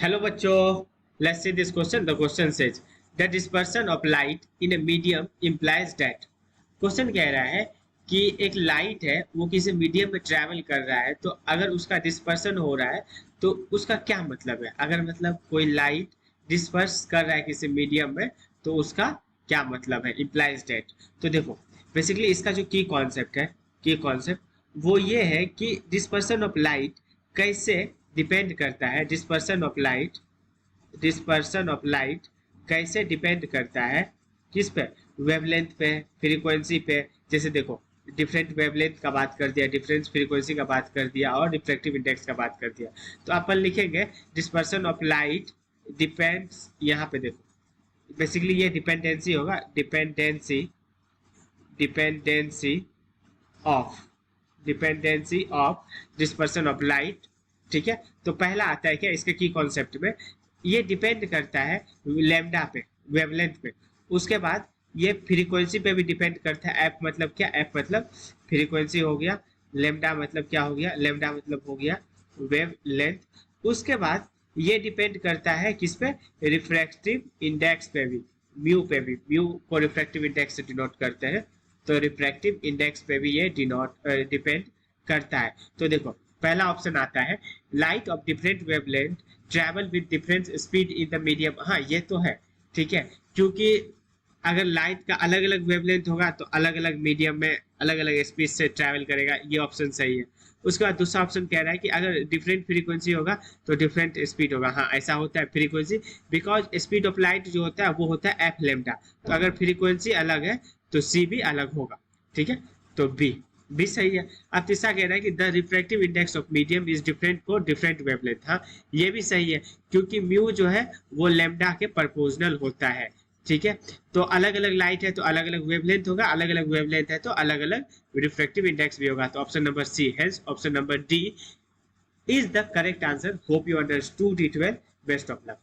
Hello बच्चों, let's see this question. The question says the dispersion of light in a medium implies that. Question कह रहा है कि एक लाइट है वो किसी मीडियम में ट्रैवल कर रहा है, तो अगर उसका डिस्पर्सन हो रहा है तो उसका क्या मतलब है. अगर मतलब कोई लाइट डिस्पर्स कर रहा है किसी मीडियम में तो उसका क्या मतलब है, implies that. तो देखो, बेसिकली इसका जो की कॉन्सेप्ट है, की कॉन्सेप्ट वो ये है कि डिस्पर्सन ऑफ लाइट कैसे डिपेंड करता है. डिस्पर्सन ऑफ लाइट कैसे डिपेंड करता है किस पे, वेवलेंथ पे, फ्रीक्वेंसी पे. जैसे देखो, डिफरेंट वेवलेंथ का बात कर दिया, डिफरेंट फ्रीक्वेंसी का बात कर दिया और रिफ्रैक्टिव इंडेक्स का बात कर दिया. तो अपन लिखेंगे डिस्पर्सन ऑफ लाइट डिपेंड्स. यहाँ पे देखो, बेसिकली ये डिपेंडेंसी होगा, dependency of dispersion of light. ठीक है, तो पहला आता है क्या इसके की कॉन्सेप्ट में, ये डिपेंड करता है लैम्डा पे, वेवलेंथ पे. उसके बाद ये फ्रीक्वेंसी पे भी डिपेंड करता है. एफ मतलब क्या, एफ मतलब फ्रीक्वेंसी हो गया, लैम्डा मतलब क्या हो गया, लैम्डा मतलब हो गया वेवलेंथ. उसके बाद ये डिपेंड करता है किस पे, रिफ्रैक्टिव इंडेक्स पे भी, म्यू पे भी. म्यू को रिफ्रैक्टिव इंडेक्स से डिनोट करते हैं, तो रिफ्रैक्टिव इंडेक्स पे भी ये डिपेंड करता है. तो देखो, पहला ऑप्शन आता है light of different wavelength travel with different speed in the medium. हाँ, ये तो है, ठीक है, क्योंकि अगर लाइट का अलग अलग वेवलेंथ होगा तो अलग अलग मीडियम में अलग अलग स्पीड से ट्रैवल करेगा. ये ऑप्शन सही है. उसके बाद दूसरा ऑप्शन कह रहा है कि अगर डिफरेंट फ्रीक्वेंसी होगा तो डिफरेंट स्पीड होगा. हाँ, ऐसा होता है frequency, because speed of light जो होता है वो होता है एफ लेम्डा. तो अगर फ्रीक्वेंसी अलग है तो सी भी अलग होगा. ठीक है, तो बी भी सही है. अब तीसरा कह रहा है कि the refractive index of medium is different for different wavelength. हाँ, ये भी सही है, क्योंकि म्यू जो है वो लेम्डा के प्रोपोर्शनल होता है. ठीक है, तो अलग अलग लाइट है तो अलग अलग वेवलेंथ होगा, अलग अलग वेवलेंथ है तो अलग अलग रिफ्रैक्टिव इंडेक्स भी होगा. तो option number C, hence option number D is the correct answer. Hope you understood it well. Best of luck.